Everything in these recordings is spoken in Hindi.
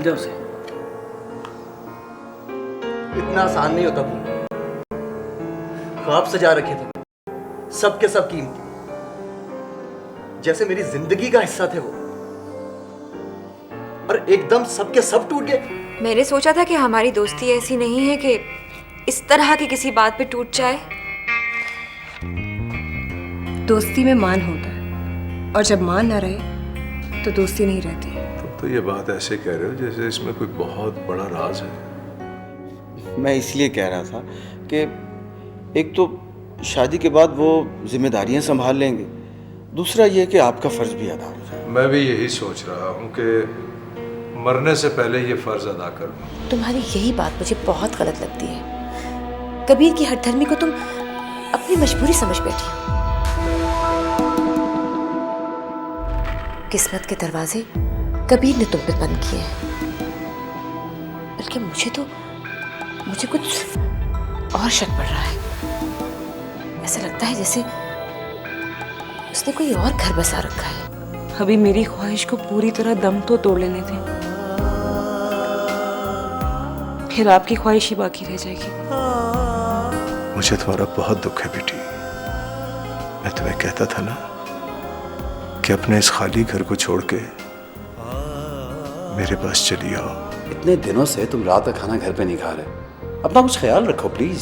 दे उसे। इतना आसान नहीं होता भूलना। ख्वाब सजा रखे थे सबके सब कीमती, जैसे मेरी जिंदगी का हिस्सा थे वो, और एकदम सबके सब टूट गए। मैंने सोचा था कि हमारी दोस्ती ऐसी नहीं है कि इस तरह की किसी बात पे टूट जाए। दोस्ती में मान होता है, और जब मान ना रहे तो दोस्ती नहीं रहती। तो ये बात ऐसे कह रहे हो जैसे इसमें कोई बहुत बड़ा राज है। मैं इसलिए कह रहा था कि एक तो शादी के बाद वो जिम्मेदारियां संभाल लेंगे, दूसरा ये कि आपका फर्ज भी अदा हो जाए। मैं भी यही सोच रहा हूँ कि मरने से पहले ये फर्ज अदा कर लूं। तुम्हारी यही बात मुझे बहुत गलत लगती है। कबीर की हठधर्मी को तुम अपनी मजबूरी समझ बैठी हो। किस्मत के दरवाजे कबीर ने तुम पे बंद किए हैं, बल्कि मुझे कुछ और शक पड़ रहा है। ऐसा लगता है जैसे उसने कोई और घर बसा रखा है। अभी मेरी ख्वाहिश को पूरी तरह दम तो तोड़ लेने थे, फिर आपकी ख्वाहिश ही बाकी रह जाएगी। मुझे तुम्हारा बहुत दुख है बेटी। मैं तुम्हें कहता था ना कि अपने इस खाली घर को छोड़ के मेरे पास चली आओ। इतने दिनों से तुम रात का खाना घर पे नहीं खा रहे, अपना कुछ ख्याल रखो प्लीज।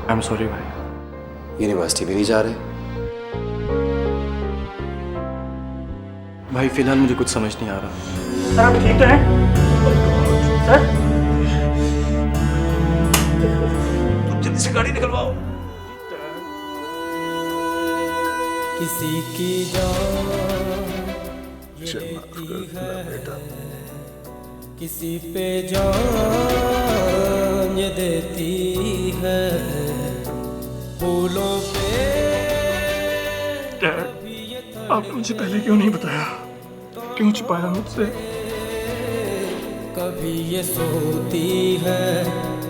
आई एम सॉरी भाई। यूनिवर्सिटी भी नहीं जा रहे? भाई फिलहाल मुझे कुछ समझ नहीं आ रहा। सर आप ठीक तो हैं? सर तुम जल्दी से गाड़ी निकलवाओ। किसी की जान बेटा, किसी पे जान ये देती है, फूलों पे। आपने मुझे पहले क्यों नहीं बताया? क्यों छुपाया मुझसे? कभी ये सोती है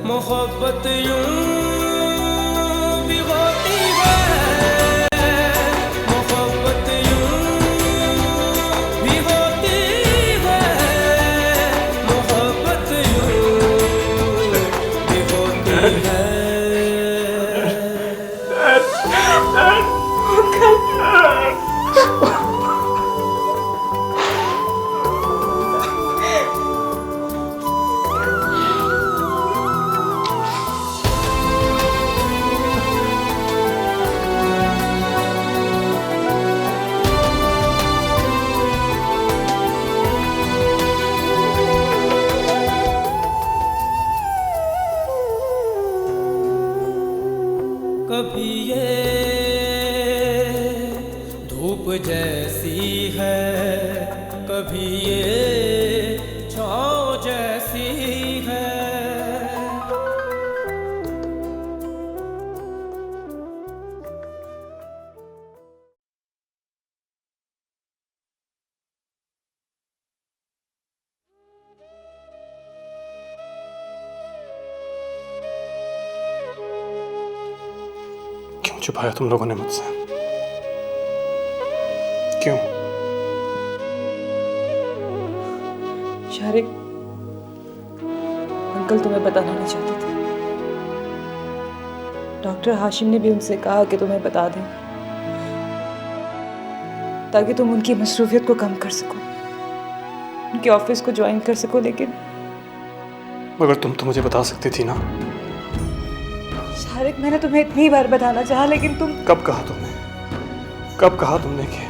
मोहब्बत यूं भी होती है, मोहब्बत यूं भी होती है, मोहब्बत यूं भी होती है। कभी ये धूप जैसी है, कभी ये छाँव जैसी है। क्यों छुपाया तुम लोगों ने मुझसे? क्यों? शारिक, अंकल तुम्हें बताना नहीं चाहते थे। डॉक्टर हाशिम ने भी उनसे कहा कि तुम्हें बता दें, ताकि तुम उनकी मसरूफियत को कम कर सको, उनके ऑफिस को ज्वाइन कर सको। लेकिन मगर तुम तो मुझे बता सकती थी ना। शारिक, मैंने तुम्हें इतनी बार बताना चाहा, लेकिन तुम। कब कहा तुमने? कब कहा तुमने कि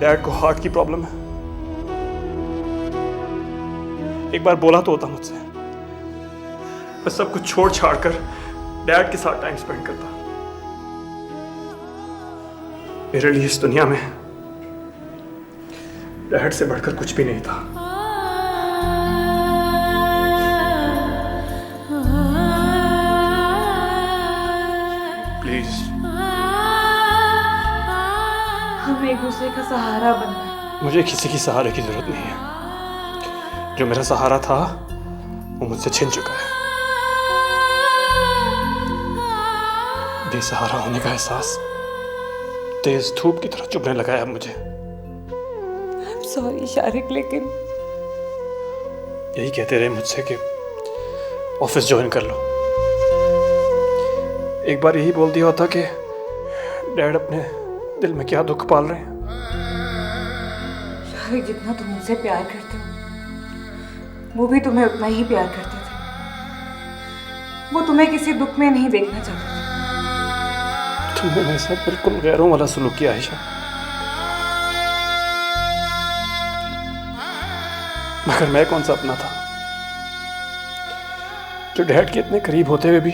डैड को हार्ट की प्रॉब्लम है? एक बार बोला तो होता मुझसे। मैं सब कुछ छोड़ छाड़ कर डैड के साथ टाइम स्पेंड करता। मेरे लिए इस दुनिया में डैड से बढ़कर कुछ भी नहीं था। प्लीज, हमें एक दूसरे का सहारा बनना है। मुझे किसी की सहारे की जरूरत नहीं है। जो मेरा सहारा था वो मुझसे छिन चुका है। बेसहारा होने का एहसास तेज धूप की तरह चुभने लगा है अब मुझे। सॉरी शारिक, लेकिन यही कहते रहे मुझसे कि ऑफिस ज्वाइन कर लो। एक बार यही बोल दिया होता कि डैड अपने दिल में क्या दुख पाल रहे हैं। शारिक, जितना तुम मुझसे प्यार करते हो वो भी तुम्हें उतना ही प्यार करते थे। वो तुम्हें किसी दुख में नहीं देखना चाहते थे। तुमने मेरे साथ बिल्कुल गैरों वाला सलूक किया आयशा। मगर मैं कौन सा अपना था जो डैड के इतने करीब होते हुए भी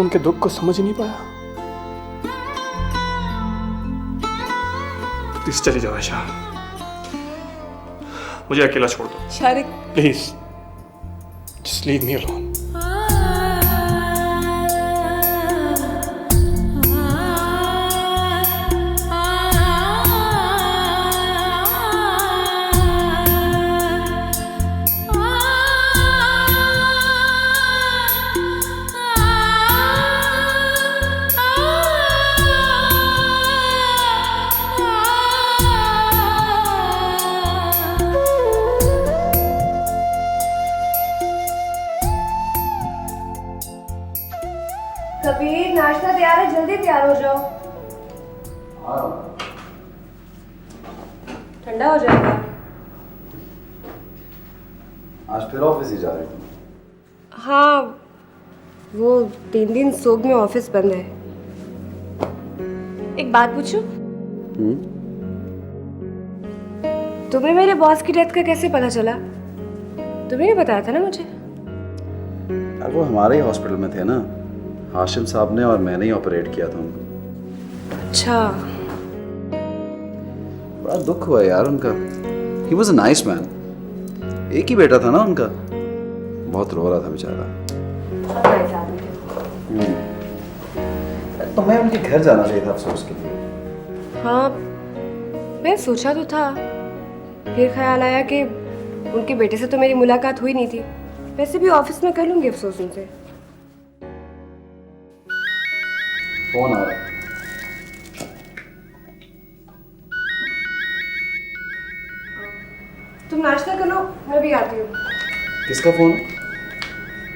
उनके दुख को समझ नहीं पाया। प्लीज चली जाओ आयशा, मुझे अकेला छोड़ दो Shariq, please. Just leave me alone. Kabir, नाश्ता तैयार है, जल्दी तैयार हो जाओ। ठंडा हो जाएगा। आज फिर ऑफिस ही जा रही थी? हाँ, वो 3 दिन सोग में ऑफिस बंद है। एक बात पूछूं? तुम्हें मेरे बॉस की डेथ का कैसे पता चला? तुम्हें ही बताया था ना मुझे। यार वो हमारे ही हॉस्पिटल में थे ना, हाशिम साहब ने और मैंने ही ऑपरेट किया था उनको। अच्छा। बड़ा दुख हुआ यार उनका। He was a nice man. एक ही बेटा था ना उनका, बहुत रो रहा था बेचारा। तुम्हें उनके घर जाना चाहिए था अफसोस के लिए। हाँ, मैं सोचा तो था, फिर ख्याल आया कि उनके बेटे से तो मेरी मुलाकात हुई नहीं थी। वैसे भी ऑफिस में कर लूंगी अफसोस उनसे। फोन आ रहा है। तुम नाश्ता कर लो, मैं भी आती हूँ। किसका फोन?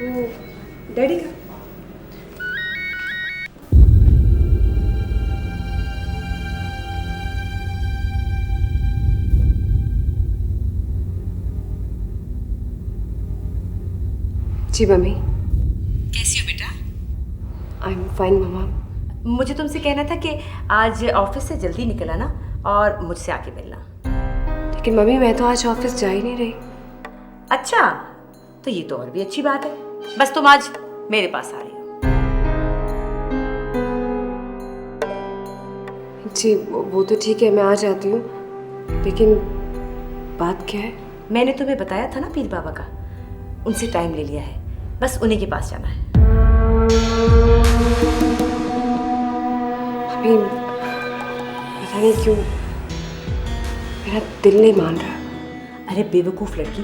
वो डैडी का। जी मम्मी। कैसी हो बेटा? आई एम फाइन मम्मा। मुझे तुमसे कहना था कि आज ऑफिस से जल्दी निकल आना और मुझसे आके मिलना। लेकिन मम्मी, मैं तो आज ऑफिस जा ही नहीं रही। अच्छा, तो ये तो और भी अच्छी बात है। बस तुम आज मेरे पास आ रही हो। जी वो तो ठीक है, मैं आ जाती हूँ, लेकिन बात क्या है? मैंने तुम्हें बताया था ना पीर बाबा का, उनसे टाइम ले लिया है, बस उन्हीं के पास जाना है। अभी पता नहीं क्यों मेरा दिल नहीं मान रहा। अरे बेवकूफ लड़की,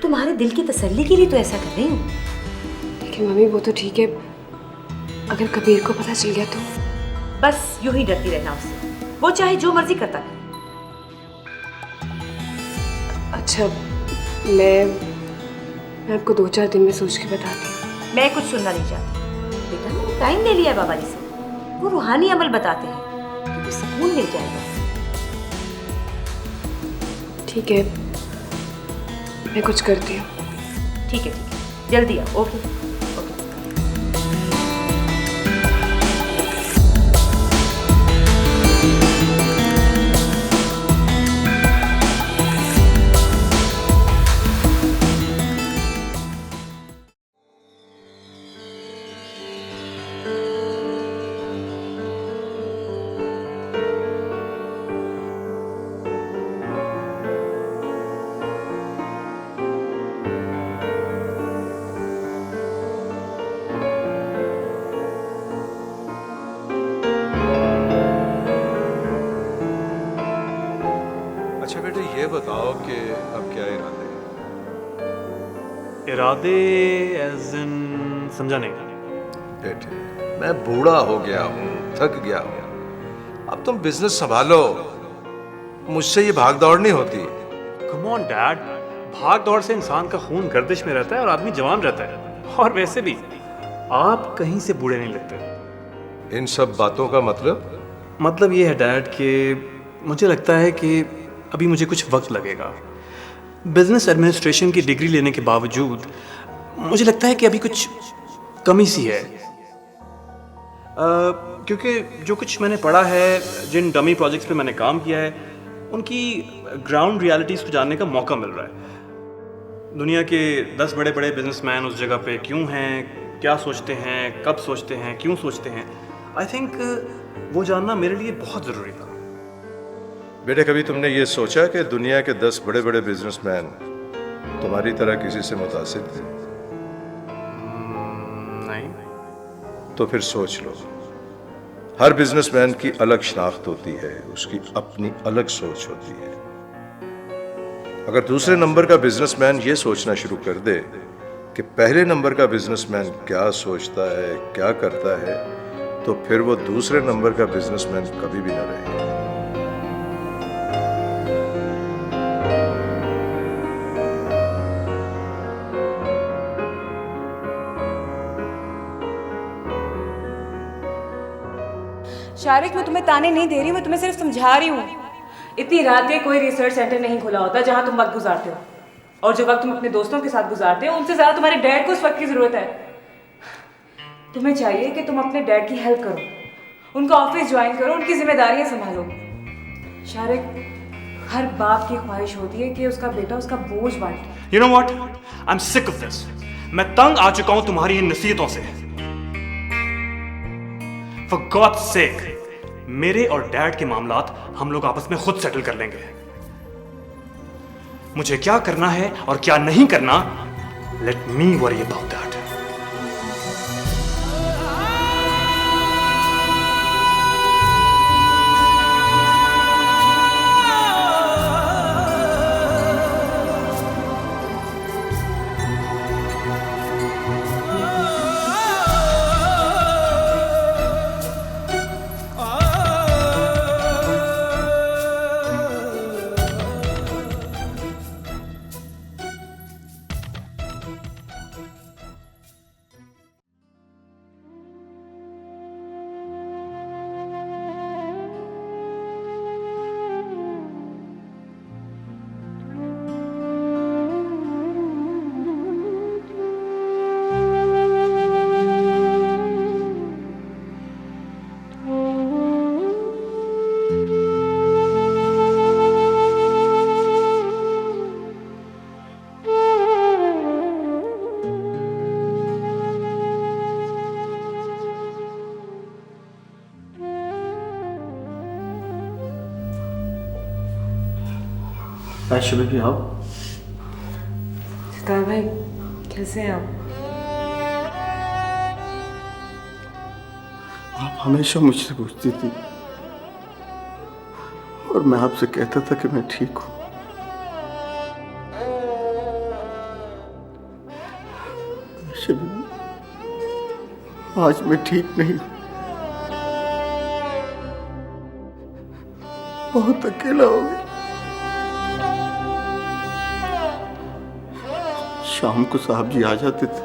तुम्हारे दिल की तसल्ली के लिए तो ऐसा कर रही हूँ। लेकिन मम्मी वो तो ठीक है, अगर कबीर को पता चल गया तो? बस यूं ही डरती रहना उससे, वो चाहे जो मर्जी करता करे। अच्छा, मैं आपको 2-4 दिन में सोच के बताती हूँ। मैं कुछ सुनना नहीं चाहती बेटा। मैंने टाइम ले लिया है बाबा जी से, वो रूहानी अमल बताते हैं, तो सुकून मिल जाएगा। ठीक है, मैं कुछ करती हूँ। ठीक है, जल्दी आओ। ओके। अच्छा बेटे, ये बताओ कि अब क्या इरादे हैं? इरादे एज इन समझा नहीं। बेटे, मैं बूढ़ा हो गया हूँ, थक गया हूँ। अब तुम बिजनेस संभालो, मुझसे ये भाग दौड़ नहीं होती। कम ऑन डैड, भाग दौड़ से इंसान का खून गर्दिश में रहता है और आदमी जवान रहता है। और वैसे भी आप कहीं से बूढ़े नहीं लगते। इन सब बातों का मतलब ये है डैड कि मुझे लगता है कि अभी मुझे कुछ वक्त लगेगा। बिजनेस एडमिनिस्ट्रेशन की डिग्री लेने के बावजूद मुझे लगता है कि अभी कुछ कमी सी है। क्योंकि जो कुछ मैंने पढ़ा है, जिन डमी प्रोजेक्ट्स पे मैंने काम किया है, उनकी ग्राउंड रियलिटीज़ को जानने का मौका मिल रहा है। दुनिया के 10 बड़े बड़े बिजनेसमैन उस जगह पे क्यों हैं, क्या सोचते हैं, कब सोचते हैं, क्यों सोचते हैं। आई थिंक वो जानना मेरे लिए बहुत ज़रूरी था। बेटे, कभी तुमने ये सोचा कि दुनिया के 10 बड़े बड़े बिजनेसमैन तुम्हारी तरह किसी से मुतासिर थे? नहीं। तो फिर सोच लो। हर बिजनेसमैन की अलग शनाख्त होती है, उसकी अपनी अलग सोच होती है। अगर दूसरे नंबर का बिजनेसमैन ये सोचना शुरू कर दे कि पहले नंबर का बिजनेसमैन क्या सोचता है, क्या करता है, तो फिर वो दूसरे नंबर का बिजनेसमैन कभी भी ना रहे। शारिक, मैं तुम्हें ताने नहीं दे रही हूँ, मैं तुम्हें सिर्फ समझा रही हूँ। इतनी रात के कोई रिसर्च सेंटर नहीं खुला होता जहाँ तुम वक्त गुजारते हो, और जो वक्त तुम अपने दोस्तों के साथ गुजारते हो उनसे ज़्यादा तुम्हारे डैड को उस वक्त की ज़रूरत है। तुम्हें चाहिए कि तुम अपने डैड की हेल्प करो, उनका ऑफिस ज्वाइन करो, उनकी जिम्मेदारियाँ संभालो। शारिक, हर बाप की ख्वाहिश होती है कि उसका बेटा उसका बोझ बांटे। You know what? I'm sick of this. मैं तंग आ चुका हूं तुम्हारी इन नसीहतों से। For God's sake, मेरे और डैड के मामलात हम लोग आपस में खुद सेटल कर लेंगे। मुझे क्या करना है और क्या नहीं करना, let me worry about that. Ayesha baby, आओ। सितार भाई, कैसे हैं आप? आप हमेशा मुझसे पूछती थी और मैं आपसे कहता था कि मैं ठीक हूं। आयशा बेबी, आज मैं ठीक नहीं, बहुत अकेला हो गया। शाम को साहब जी आ जाते थे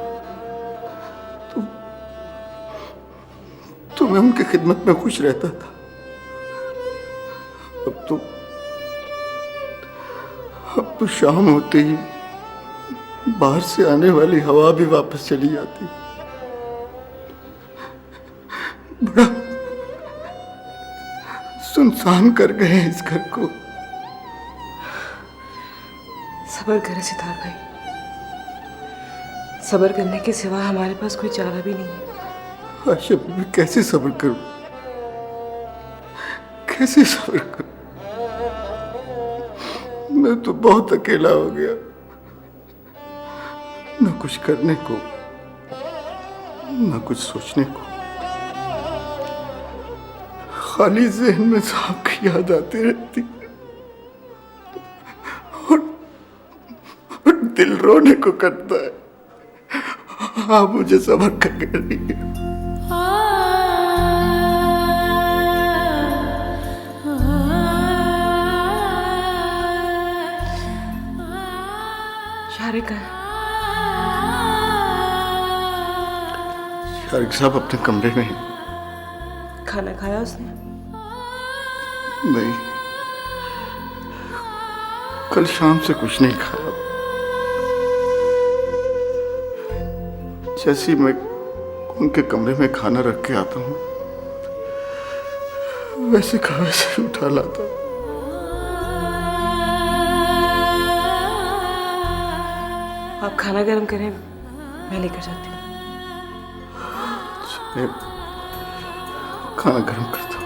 तो मैं उनकी खिदमत में खुश रहता था। अब तो शाम होते ही बाहर से आने वाली हवा भी वापस चली जाती। बड़ा सुनसान कर गए हैं इस घर को। सब्र करें सितार भाई, सब्र करने के सिवा हमारे पास कोई चारा भी नहीं है। आयशा बीबी, कैसे सब्र करूं, कैसे सब्र करूं? मैं तो बहुत अकेला हो गया, न कुछ करने को, न कुछ सोचने को। खाली ज़हन में साहब की याद आती रहती और दिल रोने को करता है। आप मुझे सब्र करके रहिए। शारिक का है। शारिक साहब अपने कमरे में हैं। खाना खाया उसने? नहीं, कल शाम से कुछ नहीं खाया। जैसे ही मैं उनके कमरे में खाना रख के आता हूँ, वैसे का वैसे उठा लाता हूँ। आप खाना गर्म करें, मैं लेकर जाती हूँ। खाना गर्म करता हूँ।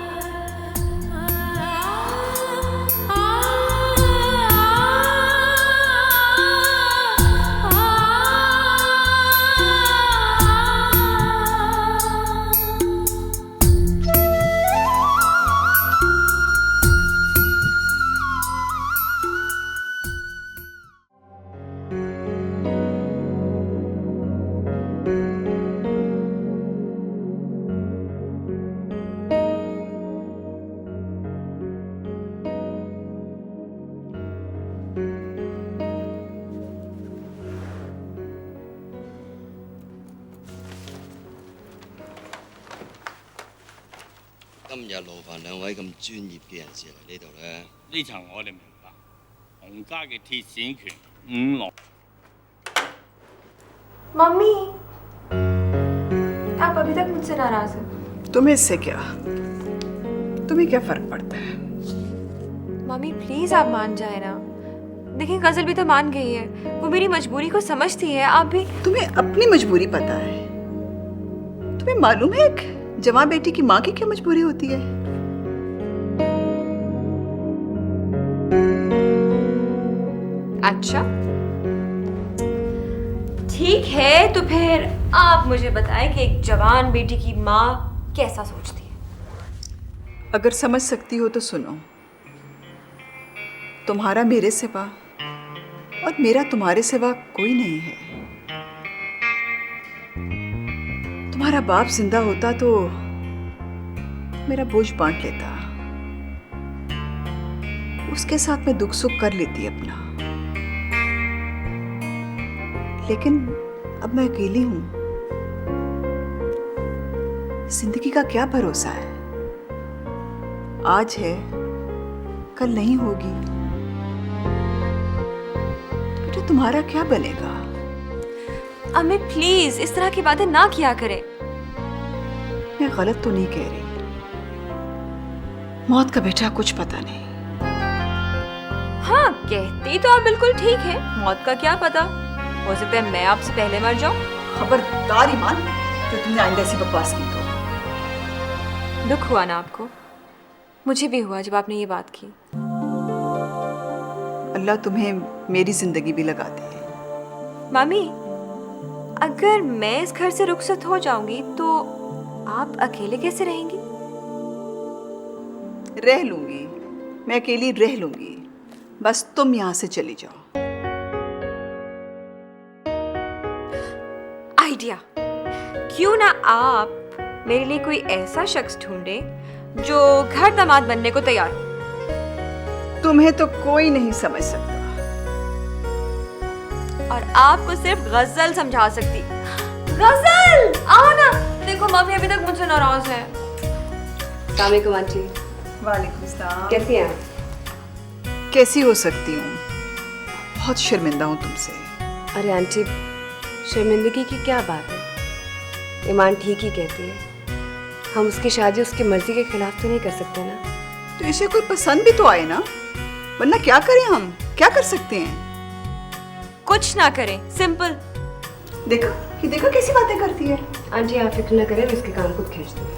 今日勞煩兩位咁專業嘅人士嚟呢度咧，呢層我哋明白，洪家嘅鐵線拳五龍。 मम्मी, आप अभी तक मुझसे नाराज हैं। तुम्हें इससे क्या? तुम्हें क्या फर्क पड़ता है? मम्मी प्लीज आप मान जाए ना। देखिए गजल भी तो मान गई है, वो मेरी मजबूरी को समझती है। आप भी। तुम्हें अपनी मजबूरी पता है? तुम्हें मालूम है एक जवान बेटी की माँ की क्या मजबूरी होती है? अच्छा ठीक है, तो फिर आप मुझे बताएं कि एक जवान बेटी की माँ कैसा सोचती है। अगर समझ सकती हो तो सुनो। तुम्हारा मेरे सिवा और मेरा तुम्हारे सिवा कोई नहीं है। तुम्हारा बाप जिंदा होता तो मेरा बोझ बांट लेता, उसके साथ मैं दुख सुख कर लेती अपना। लेकिन अब मैं अकेली हूं। जिंदगी का क्या भरोसा है? आज है, कल नहीं होगी। बेटा तुम्हारा क्या बनेगा? अम्मी प्लीज इस तरह की बातें ना किया करें। मैं गलत तो नहीं कह रही। मौत का बेटा कुछ पता नहीं। हाँ कहती तो आप बिल्कुल ठीक है, मौत का क्या पता, हो सकता है मैं आपसे पहले मर जाऊं। खबरदार ईमान, जो तुमने आइंदा ऐसी बकवास की तो। दुख हुआ ना आपको? मुझे भी हुआ जब आपने ये बात की। अल्लाह तुम्हें मेरी जिंदगी भी लगा दे। मामी, अगर मैं इस घर से रुखसत हो जाऊंगी तो आप अकेले कैसे रहेंगी? रह लूंगी, मैं अकेली रह लूंगी। बस तुम यहाँ से चली जाओ। आइडिया, क्यों ना आप मेरे लिए कोई ऐसा शख्स ढूंढे जो घर दामाद बनने को तैयार हो। तुम्हें तो कोई नहीं समझ सकता और आपको सिर्फ गजल समझा सकती। गजल आओ ना, देखो मम्मी अभी तक मुझसे नाराज है। वालेकुम आंटी। वालेकुम सलाम। कैसी हैं आप? कैसी हो सकती हूँ? बहुत शर्मिंदा हूँ तुमसे। अरे आंटी, शर्मिंदगी की क्या बात है? ईमान ठीक ही कहती है। हम उसकी शादी उसकी मर्जी के खिलाफ तो नहीं कर सकते ना। तो इसे कोई पसंद भी तो आए ना, वरना क्या करें हम? क्या कर सकते हैं? कुछ ना करें, सिंपल। देखा कैसी बातें करती है। आंटी आप फिक्र न करें, इसके काम खुद खींचती हूँ।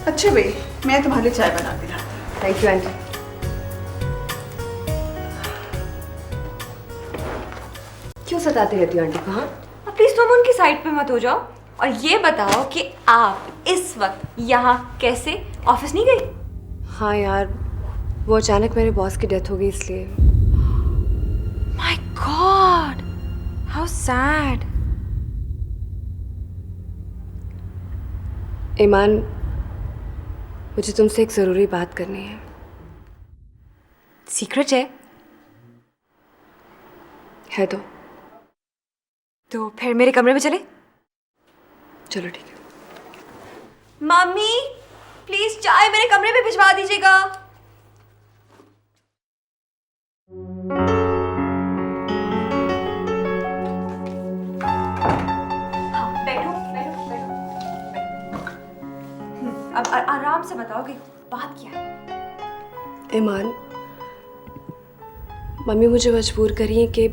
अच्छा भाई, मैं तुम्हारे लिए चाय बना के लाती हूँ। Thank you aunty. क्यों सताती रहती हो आंटी को? हाँ प्लीज तुम उनकी साइड पे मत हो जाओ और ये बताओ कि आप इस वक्त यहाँ कैसे? ऑफिस नहीं गई? हाँ यार, वो अचानक मेरे बॉस की डेथ हो गई इसलिए। My god, how sad. Iman, मुझे तुमसे एक ज़रूरी बात करनी है। सीक्रेट है तो तो फिर मेरे कमरे में चले? चलो ठीक है। मम्मी प्लीज चाय मेरे कमरे में भिजवा दीजिएगा। हाँ बैठो बैठो बैठो। अब आराम से बताओ कि बात क्या है। ईमान, मम्मी मुझे मजबूर करी है कि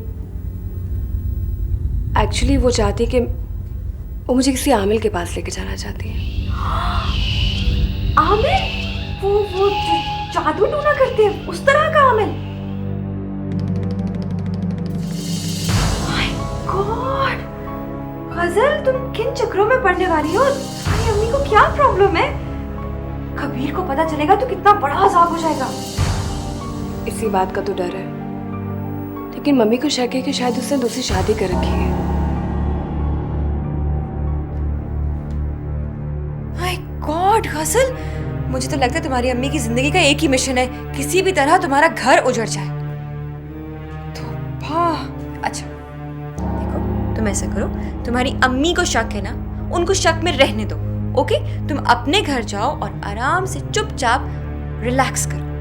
एक्चुअली वो चाहती कि वो मुझे किसी आमिल के पास लेके जाना चाहती है। आमिल? वो जादू टूना करते हैं उस तरह का आमिल? माय गॉड गजल, तुम किन चक्रों में पड़ने वाली हो? तुम्हारी अम्मी को क्या प्रॉब्लम है? कबीर को पता चलेगा तो कितना बड़ा अजाब हो जाएगा। इसी बात का तो डर है, लेकिन मम्मी को शक है कि शायद उसने दूसरी शादी कर रखी है। माय गॉड गजल, मुझे तो लगता है तुम्हारी अम्मी की जिंदगी का एक ही मिशन है, किसी भी तरह तुम्हारा घर उजड़ जाए। तो अच्छा देखो, तुम ऐसा करो, तुम्हारी अम्मी को शक है ना, उनको शक में रहने दो, ओके? तुम अपने घर जाओ और आराम से चुपचाप रिलैक्स करो।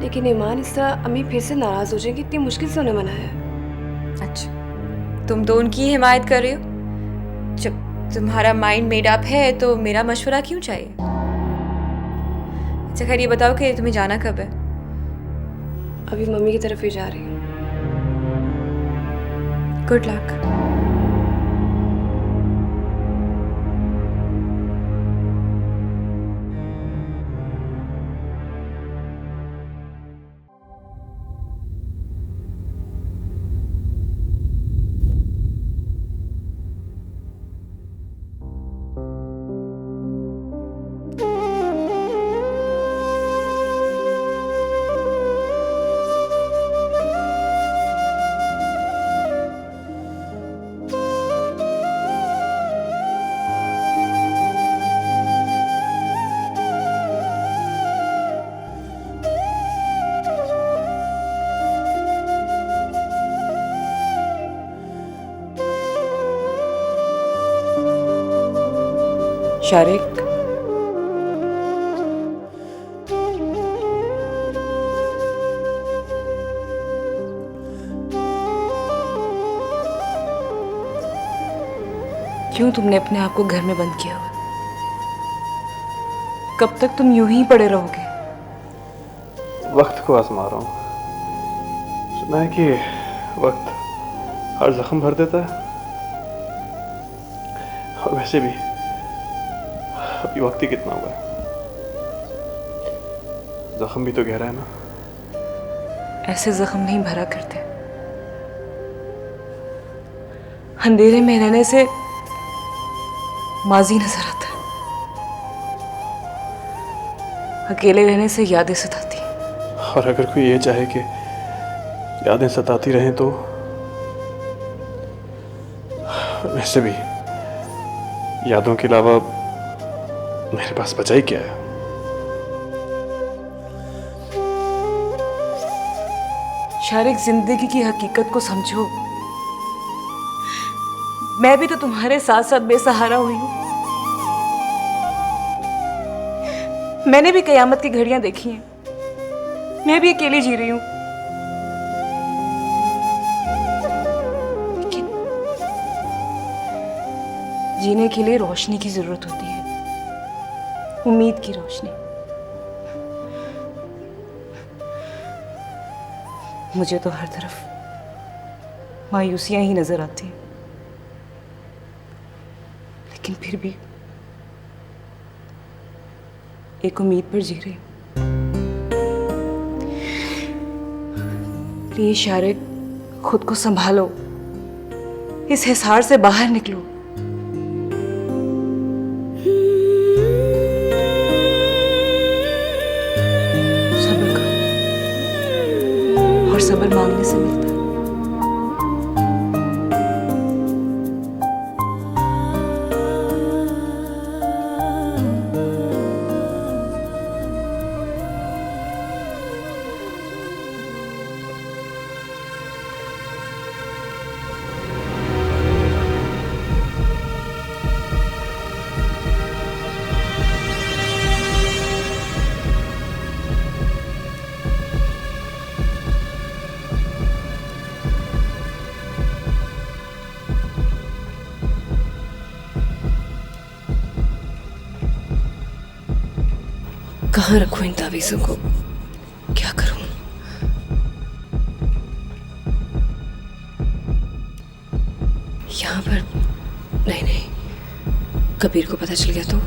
लेकिन ईमान, इस तरह अम्मी फिर से नाराज हो जाएगी, इतनी मुश्किल से उन्हें मनाया। अच्छा, तुम तो उनकी ही हिमायत कर रहे हो। जब तुम्हारा माइंड मेड अप है तो मेरा मशवरा क्यों चाहिए? अच्छा खैर ये बताओ कि तुम्हें जाना कब है? अभी मम्मी की तरफ ही जा रही हूँ। Good luck. शारिक, क्यों तुमने अपने आप को घर में बंद किया हुआ? कब तक तुम यूं ही पड़े रहोगे? वक्त को आजमा रहा हूँ। सुना है कि वक्त हर जख्म भर देता है, और वैसे भी अभी वक्त ही कितना हुआ है, जख्म भी तो गहरा है ना। ऐसे जख्म नहीं भरा करते। अंधेरे में रहने से माजी नजर आता है, अकेले रहने से यादें सताती हैं। और अगर कोई ये चाहे कि यादें सताती रहें तो वैसे भी यादों के अलावा मेरे पास बचा ही क्या है? शारिक, जिंदगी की हकीकत को समझो। मैं भी तो तुम्हारे साथ साथ बेसहारा हुई हूं। मैंने भी कयामत की घड़ियां देखी हैं। मैं भी अकेली जी रही हूं। लेकिन जीने के लिए रोशनी की जरूरत होती है, उम्मीद की रोशनी। मुझे तो हर तरफ मायूसियां ही नजर आती हैं, लेकिन फिर भी एक उम्मीद पर जी रही हूं। प्लीज शारिक, खुद को संभालो, इस हिसार से बाहर निकलो। सब्र करो, और सब्र मांगने से मिलता है। कहाँ रखूं इन तावीज़ों को? क्या करूं? यहाँ पर नहीं नहीं, कबीर को पता चल गया तो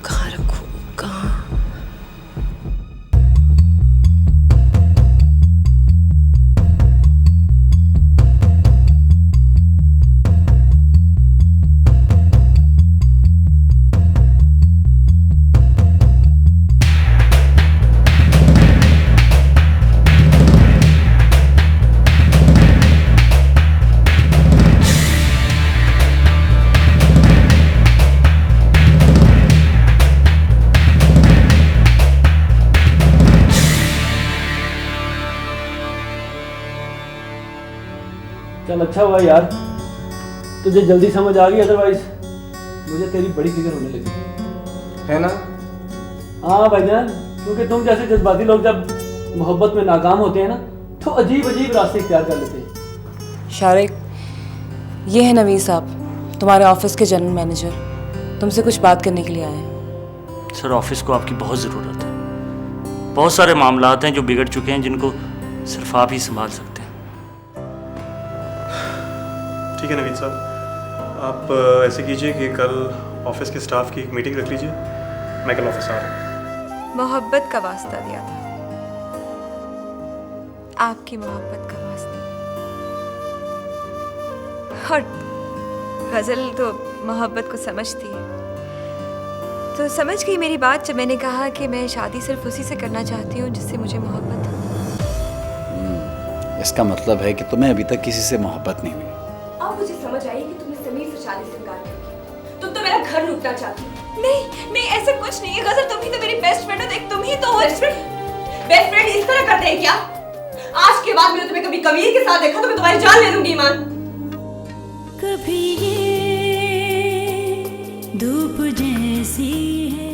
कहाँ रखूं? कहाँ? चल अच्छा हुआ यार, तुझे जल्दी समझ आ गई, अदरवाइज मुझे तेरी बड़ी फिक्र होने लगी है ना? हाँ भाईजान, क्योंकि तुम जैसे जज्बाती लोग जब मोहब्बत में नाकाम होते हैं ना तो अजीब अजीब रास्ते इख्तियार कर लेते हैं। शारिक, ये है नवीद साहब, तुम्हारे ऑफिस के जनरल मैनेजर, तुमसे कुछ बात करने के लिए आए हैं। सर, ऑफिस को आपकी बहुत ज़रूरत है। बहुत सारे मामलात हैं जो बिगड़ चुके हैं, जिनको सिर्फ आप ही संभाल सकते हैं। ठीक है नवीद साहब, आप ऐसे कीजिए कि कल ऑफिस के स्टाफ की एक मीटिंग रख लीजिए। मैं कल ऑफिस आ रहा हूँ। मोहब्बत का वास्ता दिया था, आपकी मोहब्बत का वास्ता। और गजल तो मोहब्बत को समझती है, तो समझ गई मेरी बात जब मैंने कहा कि मैं शादी सिर्फ उसी से करना चाहती हूँ जिससे मुझे मोहब्बत हो। इसका मतलब है कि तुम्हें अभी तक किसी से मोहब्बत नहीं हुई। अब मुझे समझ आई कि तुमने समीर से शादी से इनकार किया। तुम तो मेरा घर लूटना चाहती हो। नहीं नहीं, ऐसा कुछ नहीं है गजल, तुम ही तो मेरी बेस्ट फ्रेंड हो। देख, तुम ही तो हो। बेस्ट फ्रेंड इस तरह करते हैं क्या? आज के बाद मैंने तुम्हें कभी कबीर के साथ देखा तो मैं तुम्हारी जान ले लूंगी। ईमान, कभी ये धूप जैसी है